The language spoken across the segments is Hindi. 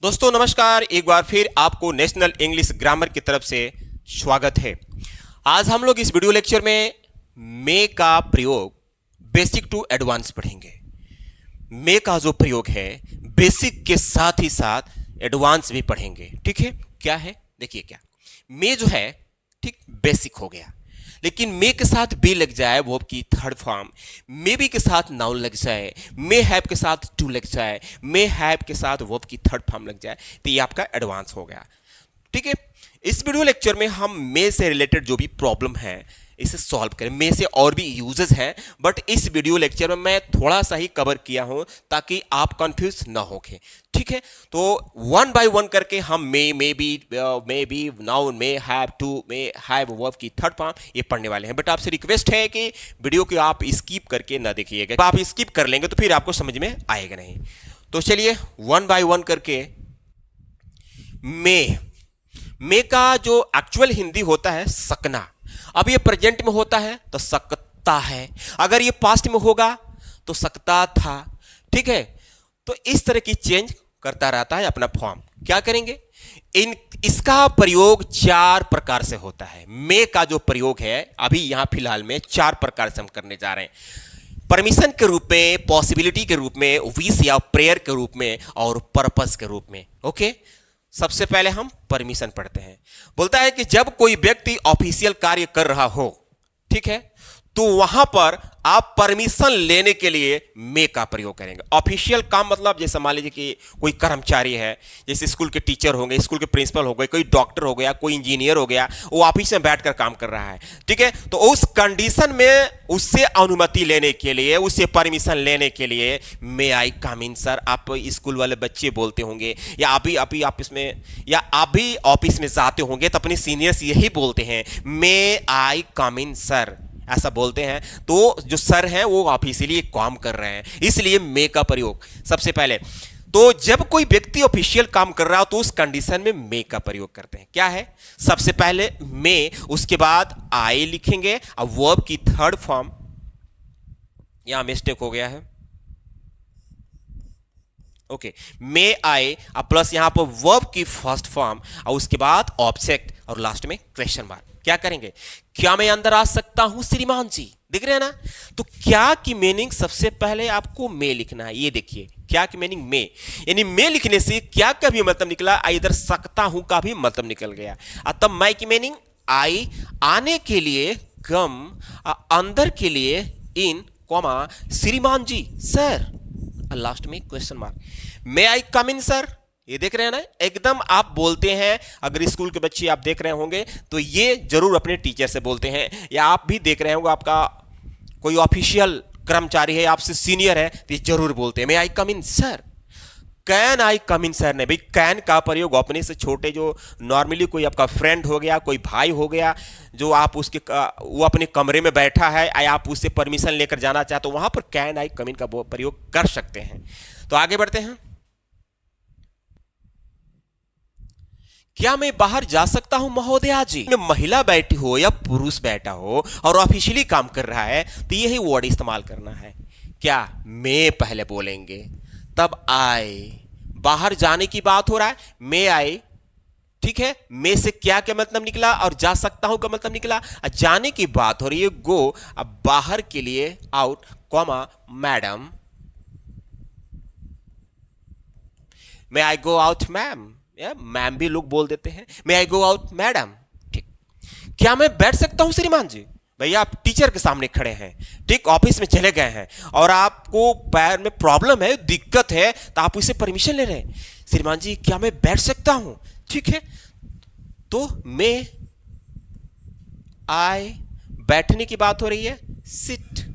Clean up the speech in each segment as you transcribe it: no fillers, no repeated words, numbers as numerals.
दोस्तों नमस्कार, एक बार फिर आपको नेशनल इंग्लिश ग्रामर की तरफ से स्वागत है। आज हम लोग इस वीडियो लेक्चर में मे का प्रयोग बेसिक टू एडवांस पढ़ेंगे। मे का जो प्रयोग है बेसिक के साथ ही साथ एडवांस भी पढ़ेंगे। ठीक है, क्या है देखिए। क्या मे जो है ठीक बेसिक हो गया, लेकिन मे के साथ बी लग जाए वर्ब की थर्ड फॉर्म, मे बी के साथ नाउन लग जाए, मे हैव के साथ टू लग जाए, मे हैव के साथ वर्ब की थर्ड फॉर्म लग जाए, तो ये आपका एडवांस हो गया। ठीक है, इस वीडियो लेक्चर में हम मे से रिलेटेड जो भी प्रॉब्लम है इसे सॉल्व करें। मे से और भी यूजेस हैं, बट इस वीडियो लेक्चर में मैं थोड़ा सा ही कवर किया हूं ताकि आप कंफ्यूज ना होके। ठीक है, तो वन बाय वन करके हम may be noun, may have, two, may have verb की थर्ड फॉर्म ये पढ़ने वाले हैं। बट आपसे रिक्वेस्ट है कि वीडियो को आप स्किप करके ना देखिएगा। आप स्किप कर लेंगे तो फिर आपको समझ में आएगा नहीं। तो चलिए वन बाय वन करके मे का जो एक्चुअल हिंदी होता है सकना। अब ये प्रेजेंट में होता है तो सकता है, अगर ये पास्ट में होगा तो सकता था। ठीक है, तो इस तरह की चेंज करता रहता है अपना फॉर्म। क्या करेंगे, इसका प्रयोग चार प्रकार से होता है। मे का जो प्रयोग है अभी यहां फिलहाल में चार प्रकार से हम करने जा रहे हैं। परमिशन के रूप में, पॉसिबिलिटी के रूप में, विश या प्रेयर के रूप में और पर्पस के रूप में। ओके, सबसे पहले हम परमिशन पढ़ते हैं। बोलता है कि जब कोई व्यक्ति ऑफिशियल कार्य कर रहा हो, ठीक है, तो वहां पर आप परमिशन लेने के लिए मे का प्रयोग करेंगे। ऑफिशियल काम मतलब जैसे मान लीजिए कि कोई कर्मचारी है, जैसे स्कूल के टीचर होंगे, स्कूल के प्रिंसिपल हो गए, कोई डॉक्टर हो गया, कोई इंजीनियर हो गया, वो ऑफिस में बैठकर काम कर रहा है। ठीक है, तो उस कंडीशन में उससे अनुमति लेने के लिए, उससे परमिशन लेने के लिए मे आई कम इन सर। आप स्कूल वाले बच्चे बोलते होंगे, या अभी अभी ऑफिस में, या आप भी ऑफिस में जाते होंगे तो अपने सीनियर्स यही बोलते हैं, may I come in sir, ऐसा बोलते हैं। तो जो सर हैं वो ऑफिशियली काम कर रहे हैं, इसलिए मे का प्रयोग सबसे पहले। तो जब कोई व्यक्ति ऑफिशियल काम कर रहा हो तो उस कंडीशन में मे का प्रयोग करते हैं। क्या है, सबसे पहले मे, उसके बाद आई लिखेंगे। अब वर्ब की थर्ड फॉर्म, यहां मिस्टेक हो गया है। ओके, मे आई प्लस यहां पर वर्ब की फर्स्ट फॉर्म और उसके बाद ऑब्जेक्ट और लास्ट में क्वेश्चन मार्क। क्या करेंगे, क्या मैं अंदर आ सकता हूं श्रीमान जी, दिख रहे हैं ना। तो क्या की मीनिंग सबसे पहले आपको मे लिखना है। ये देखिए, क्या की मीनिंग मे, यानी मे लिखने से क्या का भी मतलब निकला, इधर सकता हूं का भी मतलब निकल गया। तब मैं की मीनिंग आई, आने के लिए, कम, अंदर के लिए, इन, कॉमा, श्रीमान जी सर, लास्ट में question mark. May I come in sir, ये देख रहे हैं ना, एकदम आप बोलते हैं। अगर स्कूल के बच्चे आप देख रहे होंगे तो ये जरूर अपने टीचर से बोलते हैं, या आप भी देख रहे होंगे आपका कोई ऑफिशियल कर्मचारी है, आपसे सीनियर है, तो ये जरूर बोलते हैं may I come in sir. Can I come in sir ने, भाई कैन का प्रयोग अपने से छोटे, जो नॉर्मली कोई आपका फ्रेंड हो गया, कोई भाई हो गया, जो आप उसके वो अपने कमरे में बैठा है, या आप उससे परमिशन लेकर जाना चाहते हो, वहां पर कैन आई कम इन का प्रयोग कर सकते हैं। तो आगे बढ़ते हैं। क्या मैं बाहर जा सकता हूं महोदया जी। में महिला बैठी हो या पुरुष बैठा हो और ऑफिशियली काम कर रहा है तो यही वर्ड इस्तेमाल करना है। क्या, मैं पहले बोलेंगे, तब आए, बाहर जाने की बात हो रहा है, मे आई। ठीक है, मे से क्या क्या मतलब निकला और जा सकता हूं का मतलब निकला। जाने की बात हो रही है, गो, अब बाहर के लिए आउट, कॉमा, मैडम, मे आई गो आउट मैम, या मैम भी लोग बोल देते हैं, मे आई गो आउट मैडम। ठीक, क्या मैं बैठ सकता हूं श्रीमान जी। भैया आप टीचर के सामने खड़े हैं, ठीक, ऑफिस में चले गए हैं और आपको पैर में प्रॉब्लम है, दिक्कत है, तो आप उससे परमिशन ले रहे हैं, श्रीमान जी क्या मैं बैठ सकता हूं। ठीक है, तो मे आई, बैठने की बात हो रही है, sit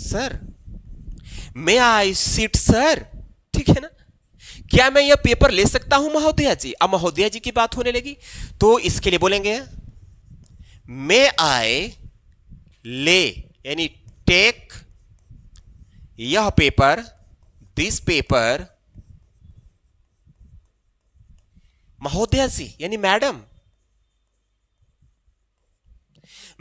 sir, may I sit sir. ठीक है ना, क्या मैं यह पेपर ले सकता हूं महोदया जी। अब महोदया जी की बात होने लगी तो इसके लिए बोलेंगे मे आई ले, यानी टेक यह पेपर, दिस पेपर, महोदया जी यानी madam,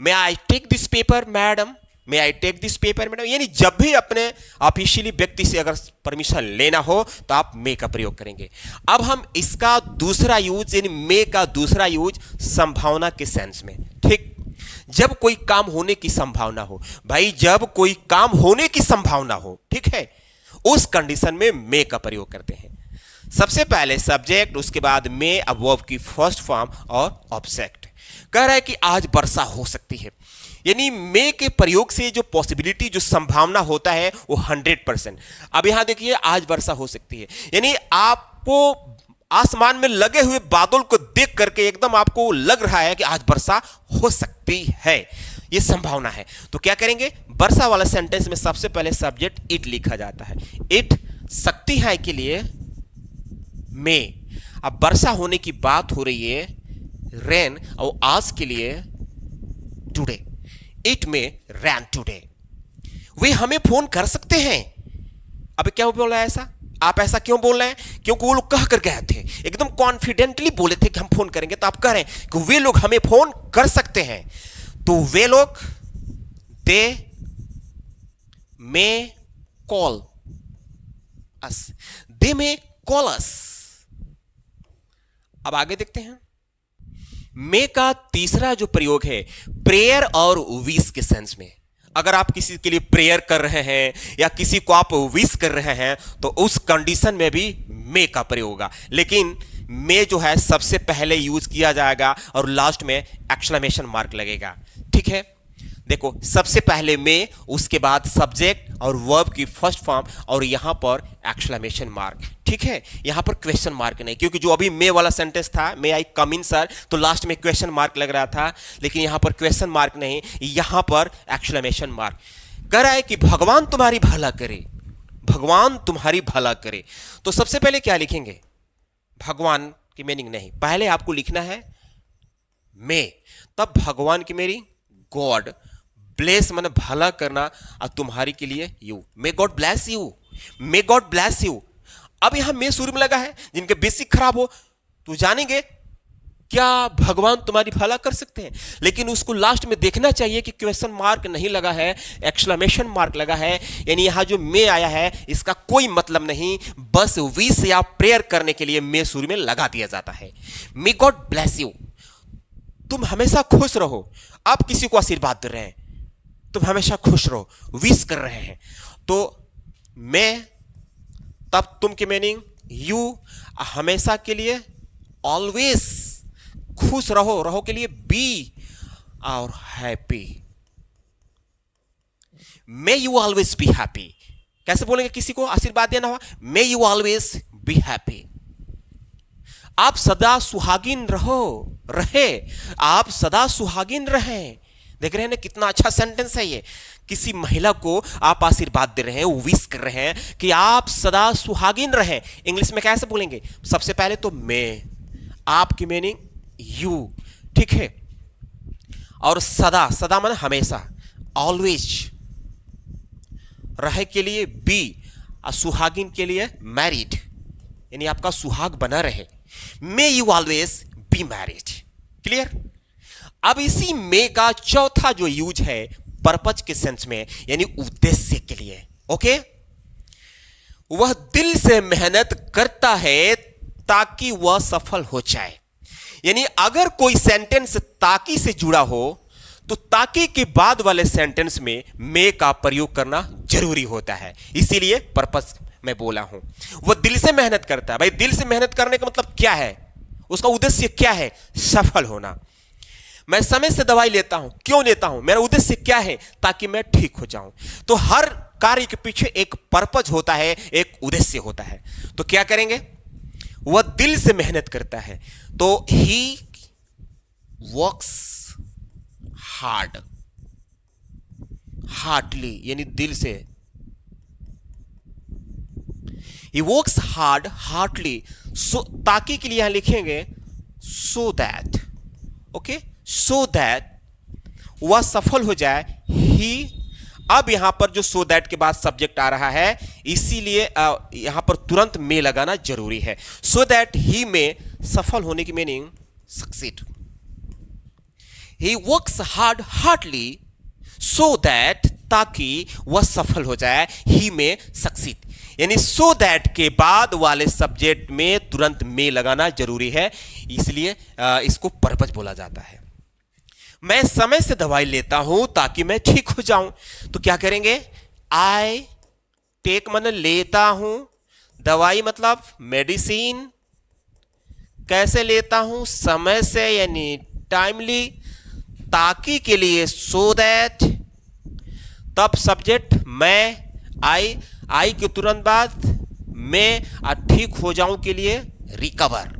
may I take this paper madam, may I take this paper madam, यानी जब भी अपने ऑफिशियली व्यक्ति से अगर परमिशन लेना हो तो आप मे का प्रयोग करेंगे। अब हम इसका दूसरा यूज, यानी मे का दूसरा यूज संभावना के सेंस में, ठीक, जब कोई काम होने की संभावना हो, भाई जब कोई काम होने की संभावना हो, ठीक है, उस कंडीशन में मे का प्रयोग करते हैं। सबसे पहले सब्जेक्ट, उसके बाद मे, अब वर्ब की फर्स्ट फॉर्म और ऑब्जेक्ट। कह रहा है कि आज वर्षा हो सकती है, यानी मे के प्रयोग से जो पॉसिबिलिटी, जो संभावना होता है वो 100%। अब यहां देखिए आज वर्षा हो सकती है, यानी आपको आसमान में लगे हुए बादल को देख करके एकदम आपको लग रहा है कि आज वर्षा हो सकती है, ये संभावना है। तो क्या करेंगे, वर्षा वाला सेंटेंस में सबसे पहले सब्जेक्ट इट लिखा जाता है। इट सकती है के लिए मे। अब वर्षा होने की बात हो रही है, रेन, और आज के लिए today, it may rain today. वे हमें फोन कर सकते हैं। अब क्या बोला है ऐसा, आप ऐसा क्यों बोल रहे हैं, क्योंकि वो लोग कह कर गए थे, एकदम कॉन्फिडेंटली बोले थे कि हम फोन करेंगे, तो आप कह रहे हैं कि वे लोग हमें फोन कर सकते हैं। तो वे लोग, दे मे कॉल अस, दे मे कॉल अस। अब आगे देखते हैं, मे का तीसरा जो प्रयोग है प्रेयर और विश के सेंस में। अगर आप किसी के लिए प्रेयर कर रहे हैं या किसी को आप विश कर रहे हैं तो उस कंडीशन में भी मे का प्रयोग होगा, लेकिन मे जो है सबसे पहले यूज किया जाएगा और लास्ट में एक्सक्लेमेशन मार्क लगेगा, ठीक है। देखो, सबसे पहले मे, उसके बाद सब्जेक्ट और वर्ब की फर्स्ट फॉर्म, और यहां पर एक्सक्लेमेशन मार्क, ठीक है। यहां पर क्वेश्चन मार्क नहीं, क्योंकि जो अभी मे वाला सेंटेंस था, मे आई कम इन सर, तो लास्ट में क्वेश्चन मार्क लग रहा था, लेकिन यहां पर क्वेश्चन मार्क नहीं, यहां पर एक्सक्लेमेशन मार्क। कह रहा है कि भगवान तुम्हारी भला करे, भगवान तुम्हारी भला करे। तो सबसे पहले क्या लिखेंगे, भगवान की मीनिंग नहीं, पहले आपको लिखना है मे, तब भगवान की मीनिंग गॉड, ब्लेस माने भला करना, और तुम्हारी के लिए you, may God bless you, may God bless you. अब यहां मे शुरू में लगा है, जिनके बेसिक खराब हो तो जानेंगे क्या भगवान तुम्हारी भला कर सकते हैं, लेकिन उसको लास्ट में देखना चाहिए कि क्वेश्चन मार्क नहीं लगा है, एक्सक्लेमेशन मार्क लगा है, यानी यहां जो मे आया है इसका कोई मतलब नहीं, बस विश या प्रेयर करने के लिए मे शुरू में लगा दिया जाता है। मे गॉड ब्लेस यू, तुम हमेशा खुश रहो। आप किसी को आशीर्वाद दे रहे हैं, तुम हमेशा खुश रहो, विश कर रहे हैं, तो मैं, तब तुम की मीनिंग यू, हमेशा के लिए ऑलवेज, खुश रहो, रहो के लिए बी, और happy, may you always be happy. कैसे बोलेंगे किसी को आशीर्वाद देना हुआ, may you always be happy, आप सदा सुहागिन रहे, आप सदा सुहागिन रहे। देख रहे हैं ना कितना अच्छा सेंटेंस है ये, किसी महिला को आप आशीर्वाद दे रहे हैं, विश कर रहे हैं कि आप सदा सुहागिन रहें। इंग्लिश में कैसे बोलेंगे, सबसे पहले तो मे, आपकी मीनिंग यू, ठीक है, और सदा, सदा माने हमेशा, ऑलवेज, रहे के लिए बी, और सुहागिन के लिए मैरिड, यानी आपका सुहाग बना रहे। May you always be married, clear. अब इसी मे का चौथा जो यूज है पर्पज के सेंस में, यानी उद्देश्य के लिए, ओके। वह दिल से मेहनत करता है ताकि वह सफल हो जाए, यानी अगर कोई सेंटेंस ताकि से जुड़ा हो तो ताकि के बाद वाले सेंटेंस में मे का प्रयोग करना जरूरी होता है, इसीलिए पर्पज मैं बोला हूं। वह दिल से मेहनत करता है, भाई दिल से मेहनत करने का मतलब क्या है, उसका उद्देश्य क्या है, सफल होना। मैं समय से दवाई लेता हूं, क्यों लेता हूं, मेरा उद्देश्य क्या है, ताकि मैं ठीक हो जाऊं। तो हर कार्य के पीछे एक पर्पज होता है, एक उद्देश्य होता है। तो क्या करेंगे, वह दिल से मेहनत करता है, तो ही वर्क्स हार्ड, हार्डली, यानी दिल से, ही वर्क्स हार्ड हार्डली, सो ताकि के लिए यहां लिखेंगे so that, okay, so that वह सफल हो जाए। ही, अब यहां पर जो सो दैट के बाद सब्जेक्ट आ रहा है, इसीलिए यहां पर तुरंत मे लगाना जरूरी है। सो दैट ही में सफल होने की meaning succeed. He works hard hardly so that, ताकि वह सफल हो जाए, ही में सक्सीड, यानी सो दैट के बाद वाले सब्जेक्ट में तुरंत में लगाना जरूरी है, इसलिए इसको पर्पज बोला जाता है। मैं समय से दवाई लेता हूं ताकि मैं ठीक हो जाऊं, तो क्या करेंगे, आई टेक मतलब लेता हूं, दवाई मतलब मेडिसिन, कैसे लेता हूं, समय से यानी टाइमली, ताकि के लिए सो दैट, तब सब्जेक्ट मैं, आई के तुरंत बाद मैं ठीक हो जाऊं के लिए recover,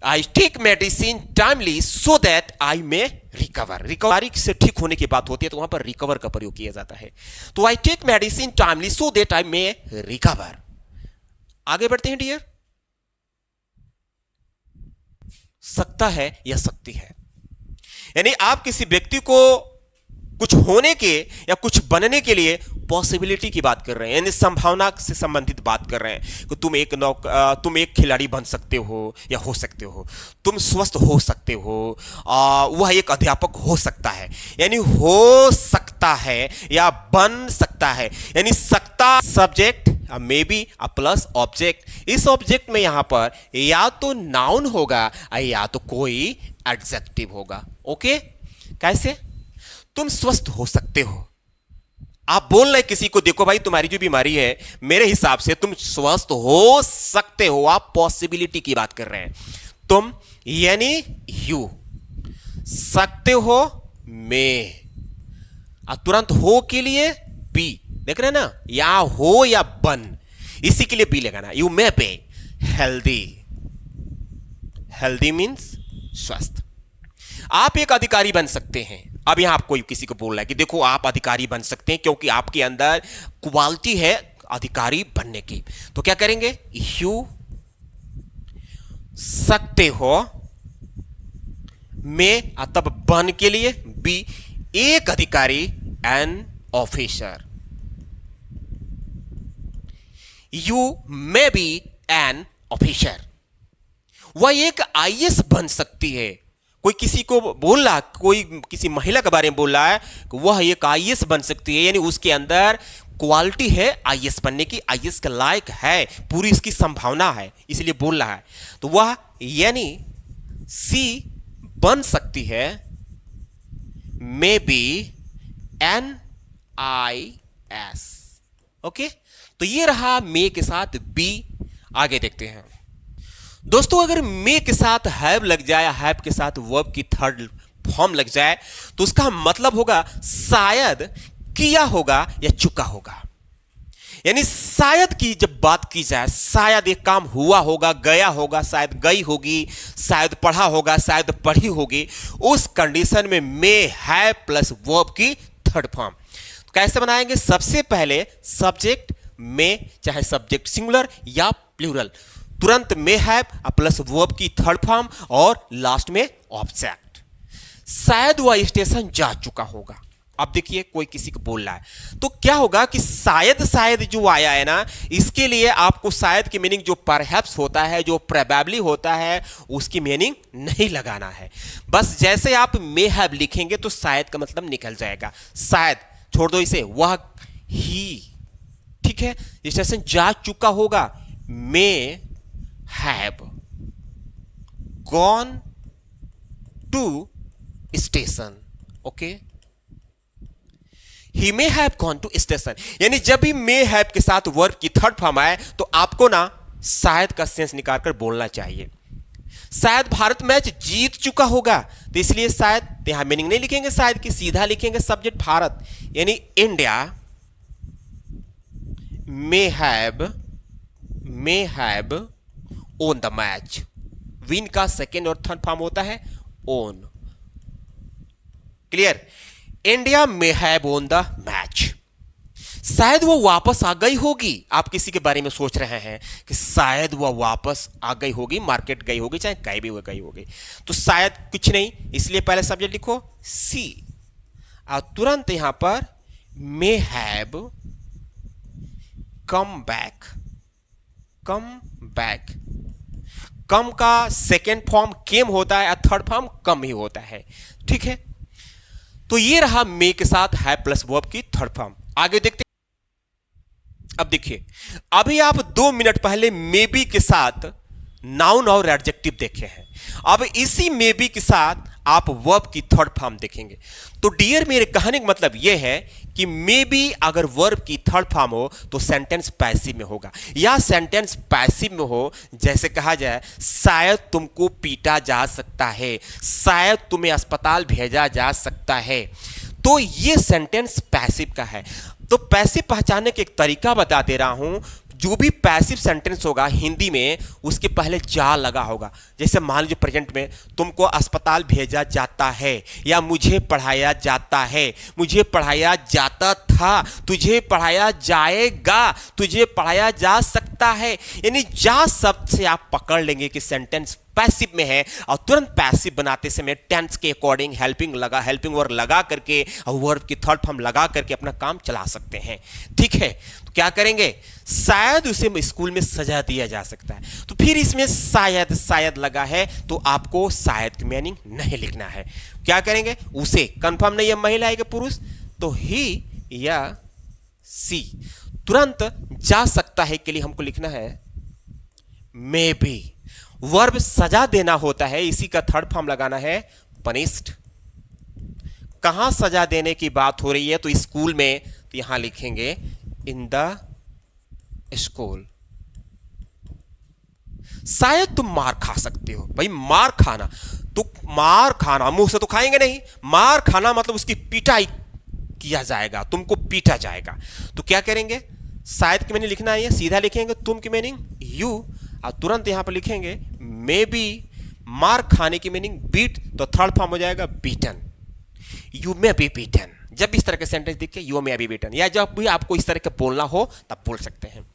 I take medicine timely so that I may recover, recovery से ठीक होने की बात होती है तो वहां पर रिकवर का प्रयोग किया जाता है। तो I take medicine timely so that I may recover. आगे बढ़ते हैं डियर, सकता है या सकती है, यानी आप किसी व्यक्ति को कुछ होने के या कुछ बनने के लिए पॉसिबिलिटी की बात कर रहे हैं, यानी संभावना से संबंधित बात कर रहे हैं कि तुम एक खिलाड़ी बन सकते हो या हो सकते हो, तुम स्वस्थ हो सकते हो, वह एक अध्यापक हो सकता है, यानी हो सकता है या बन सकता है, यानी सकता subject may be plus object, इस ऑब्जेक्ट में यहां पर या तो नाउन होगा या तो कोई एडजेक्टिव होगा। ओके, कैसे, तुम स्वस्थ हो सकते हो, आप बोल रहे किसी को देखो भाई तुम्हारी जो बीमारी है मेरे हिसाब से तुम स्वस्थ हो सकते हो, आप पॉसिबिलिटी की बात कर रहे हैं, तुम यानी यू, सकते हो में, तुरंत हो के लिए बी, देख रहे हैं ना, या हो या बन, इसी के लिए बी लगाना, you may be healthy, healthy means स्वस्थ, आप एक अधिकारी बन सकते हैं। अब यहां आप कोई किसी को बोल रहा है कि देखो आप अधिकारी बन सकते हैं क्योंकि आपके अंदर क्वालिटी है अधिकारी बनने की, तो क्या करेंगे, यू सकते हो में, तब बन के लिए बी, एक अधिकारी an officer, you may be an officer, वह एक आईएएस बन सकती है, कोई किसी को बोल रहा, कोई किसी महिला के बारे में बोल रहा है कि वह एक आईएएस बन सकती है, यानी उसके अंदर क्वालिटी है आईएएस बनने की, आईएएस के लायक है, पूरी इसकी संभावना है, इसलिए बोल रहा है, तो वह यानी सी बन सकती है, may be N I S. Okay, तो ये रहा मे के साथ बी। आगे देखते हैं दोस्तों, अगर मे के साथ हैव लग जाए, हैव के साथ वर्ब की थर्ड फॉर्म लग जाए तो उसका मतलब होगा शायद किया होगा या चुका होगा, यानी शायद की जब बात की जाए, शायद एक काम हुआ होगा, गया होगा, शायद गई होगी, शायद पढ़ा होगा, शायद पढ़ी होगी, उस कंडीशन में मे हैव प्लस वर्ब की थर्ड फॉर्म कैसे बनाएंगे, सबसे पहले सब्जेक्ट में, चाहे सब्जेक्ट सिंगुलर या प्लूरल, तुरंत में हैव प्लस वर्ब की थर्ड फॉर्म और लास्ट में ऑब्जेक्ट। शायद वह स्टेशन जा चुका होगा, अब देखिए कोई किसी को बोल रहा है तो क्या होगा कि शायद, शायद जो आया है ना, इसके लिए आपको शायद की मीनिंग जो परहैप्स होता है, जो प्रोबेबली होता है, उसकी मीनिंग नहीं लगाना है, बस जैसे आप मे हैव लिखेंगे तो शायद का मतलब निकल जाएगा, शायद छोड़ दो इसे, वह ही, ठीक है, स्टेशन जा चुका होगा, may have gone to station. Okay, he may have gone to station, यानी जब भी मे हैव के साथ वर्ब की थर्ड फॉर्म आए तो आपको ना शायद का सेंस निकालकर बोलना चाहिए। शायद भारत मैच जीत चुका होगा, तो इसलिए शायद यहां मीनिंग नहीं लिखेंगे शायद की, सीधा लिखेंगे सब्जेक्ट भारत, यानी India may have own the match, win का सेकेंड और थर्ड फॉर्म होता है own, clear, India may have own the match, शायद वो वापस आ गई होगी, आप किसी के बारे में सोच रहे हैं कि शायद वो वापस आ गई होगी, मार्केट गई होगी, चाहे कहीं भी गई होगी, तो शायद कुछ नहीं, इसलिए पहले सब्जेक्ट लिखो सी, और तुरंत यहां पर मे हैव कम बैक, कम का सेकेंड फॉर्म केम होता है, थर्ड फॉर्म कम ही होता है, ठीक है। तो ये रहा मे के साथ है प्लस वर्ब की थर्ड फॉर्म। आगे देखते हैं। अब देखिए, अभी आप 2 मिनट पहले मे बी के साथ नाउन और एडजेक्टिव देखे हैं। अब इसी मे बी के साथ आप वर्ब की थर्ड फॉर्म देखेंगे। तो डियर, मेरे कहने का मतलब यह है कि मे बी अगर वर्ब की थर्ड फॉर्म हो तो सेंटेंस पैसिव में होगा, या सेंटेंस पैसिव में हो जैसे कहा जाए शायद तुमको पीटा जा सकता है, शायद तुम्हें अस्पताल भेजा जा सकता है, तो ये सेंटेंस पैसिव का है। तो पैसिव पहचानने का एक तरीका बता दे रहा हूं। जो भी पैसिव सेंटेंस होगा हिंदी में उसके पहले जा लगा होगा। जैसे मान लीजिए प्रेजेंट में तुमको अस्पताल भेजा जाता है, या मुझे पढ़ाया जाता है, मुझे पढ़ाया जाता था, तुझे पढ़ाया जाएगा, तुझे पढ़ाया जा सकता है। यानी जा शब्द से आप पकड़ लेंगे कि सेंटेंस पैसिव में है, और तुरंत पैसिव बनाते समय टेंस के अकॉर्डिंग हेल्पिंग वर्ब लगा करके और वर्ब की थर्ड फॉर्म लगा करके अपना काम चला सकते हैं। ठीक है, तो क्या करेंगे, शायद उसे स्कूल में सजा दिया जा सकता है, तो फिर इसमें शायद लगा है तो आपको शायद की मीनिंग नहीं लिखना है। क्या करेंगे, उसे कंफर्म नहीं है महिला है कि पुरुष, तो ही या सी। तुरंत जा सकता है के लिए हमको लिखना है मे बी। वर्ब सजा देना होता है, इसी का थर्ड फॉर्म लगाना है पनिश्ड। कहां सजा देने की बात हो रही है, तो स्कूल में, तो यहां लिखेंगे इन द स्कूल। शायद तुम मार खा सकते हो। भाई मार खाना, तो मार खाना मुंह से तो खाएंगे नहीं, मार खाना मतलब उसकी पिटाई किया जाएगा, तुमको पीटा जाएगा। तो क्या करेंगे, शायद की मीनिंग लिखना है, सीधा लिखेंगे तुम की मीनिंग यू, और तुरंत यहां पर लिखेंगे मे बी। मार खाने की मीनिंग बीट, तो थर्ड फॉर्म हो जाएगा beaten. You may be beaten. जब इस तरह के सेंटेंस दिखे यू मे बी बीटन, या जब भी आपको इस तरह के बोलना हो तब बोल सकते हैं।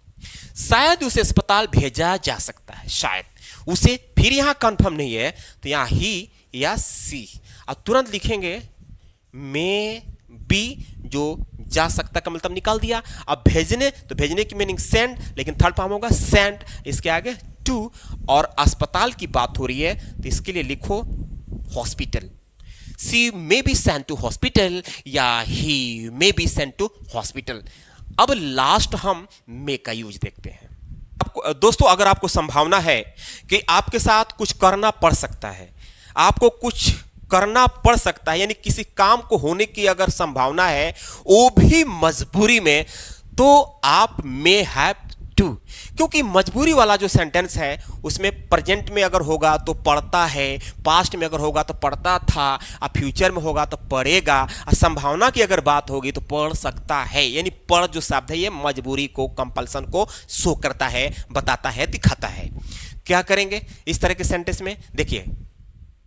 शायद उसे अस्पताल भेजा जा सकता है, शायद उसे, फिर यहां कंफर्म नहीं है तो यहां ही या सी, और तुरंत लिखेंगे मे बी, जो जा सकता का मतलब निकाल दिया। अब भेजने, तो भेजने की मीनिंग सेंड, लेकिन थर्ड फॉर्म होगा सेंड, इसके आगे टू। और अस्पताल की बात हो रही है तो इसके लिए लिखो hospital. She may be sent to hospital, या he may be sent to hospital. अब लास्ट हम मे का यूज देखते हैं। दोस्तों, अगर आपको संभावना है कि आपके साथ कुछ करना पड़ सकता है, आपको कुछ करना पड़ सकता है, यानी किसी काम को होने की अगर संभावना है वो भी मजबूरी में, तो आप मे हैव टू। क्योंकि मजबूरी वाला जो सेंटेंस है उसमें प्रेजेंट में अगर होगा तो पढ़ता है, पास्ट में अगर होगा तो पढ़ता था, और फ्यूचर में होगा तो पढ़ेगा, और संभावना की अगर बात होगी तो पढ़ सकता है। यानी पढ़ जो शब्द है ये मजबूरी को, कंपल्सन को शो करता है, बताता है, दिखाता है। क्या करेंगे इस तरह के सेंटेंस में, देखिए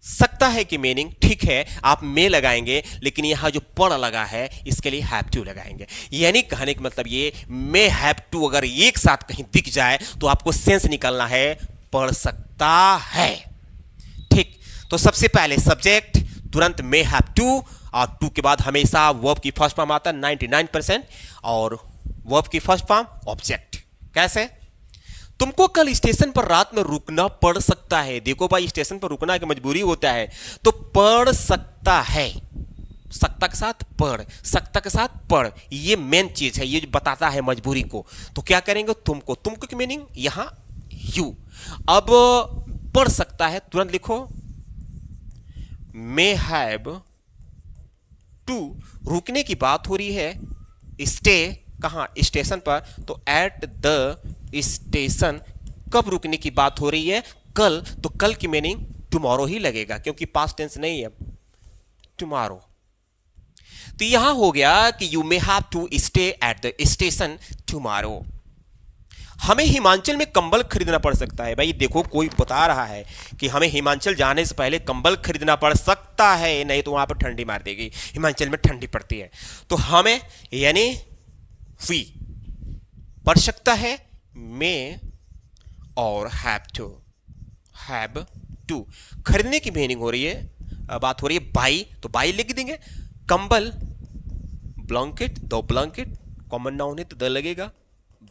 सकता है कि मीनिंग ठीक है आप मे लगाएंगे, लेकिन यहां जो पढ़ लगा है इसके लिए हैव टू लगाएंगे। यानी कहने का मतलब ये मे हैव टू अगर एक साथ कहीं दिख जाए तो आपको सेंस निकालना है पढ़ सकता है। ठीक, तो सबसे पहले सब्जेक्ट, तुरंत मे हैव टू, और टू के बाद हमेशा वर्ब की फर्स्ट फॉर्म आता है 99%, और वर्ब की फर्स्ट फॉर्म ऑब्जेक्ट। कैसे, तुमको कल स्टेशन पर रात में रुकना पड़ सकता है। देखो भाई, स्टेशन पर रुकना की मजबूरी होता है, तो पढ़ सकता है, सकता के साथ पढ़, सकता के साथ पढ़, ये मेन चीज है, ये जो बताता है मजबूरी को। तो क्या करेंगे, तुमको, तुमको की मीनिंग यहां यू। अब पढ़ सकता है, तुरंत लिखो मे हैव टू। रुकने की बात हो रही है, स्टे कहां, स्टेशन पर, तो एट द स्टेशन। कब रुकने की बात हो रही है, कल, तो कल की मीनिंग टुमारो ही लगेगा, क्योंकि पास्ट टेंस नहीं है, टुमारो। तो यहां हो गया कि you may have to stay at the station tomorrow. हमें हिमाचल में कंबल खरीदना पड़ सकता है। भाई देखो, कोई बता रहा है कि हमें हिमाचल जाने से पहले कंबल खरीदना पड़ सकता है, नहीं तो वहां पर ठंडी मार देगी, हिमाचल में ठंडी पड़ती है। तो हमें यानी वी पढ़ सकता है मे, और हैव टू खरीदने की मीनिंग हो रही है, बात हो रही है बाई, तो बाई लिख देंगे। कंबल, ब्लैंकेट, दो ब्लैंकेट, कॉमन नाउन है तो द लगेगा,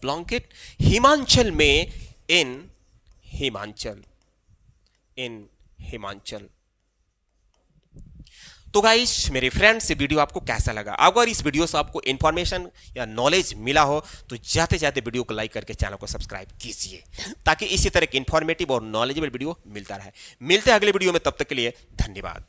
ब्लैंकेट। हिमाचल में, इन हिमाचल, इन हिमाचल। तो गाइस मेरे फ्रेंड्स, ये वीडियो आपको कैसा लगा? अगर इस वीडियो से आपको इन्फॉर्मेशन या नॉलेज मिला हो तो जाते जाते वीडियो को लाइक करके चैनल को सब्सक्राइब कीजिए, ताकि इसी तरह की इंफॉर्मेटिव और नॉलेजेबल वीडियो मिलता रहे। मिलते हैं अगले वीडियो में, तब तक के लिए धन्यवाद।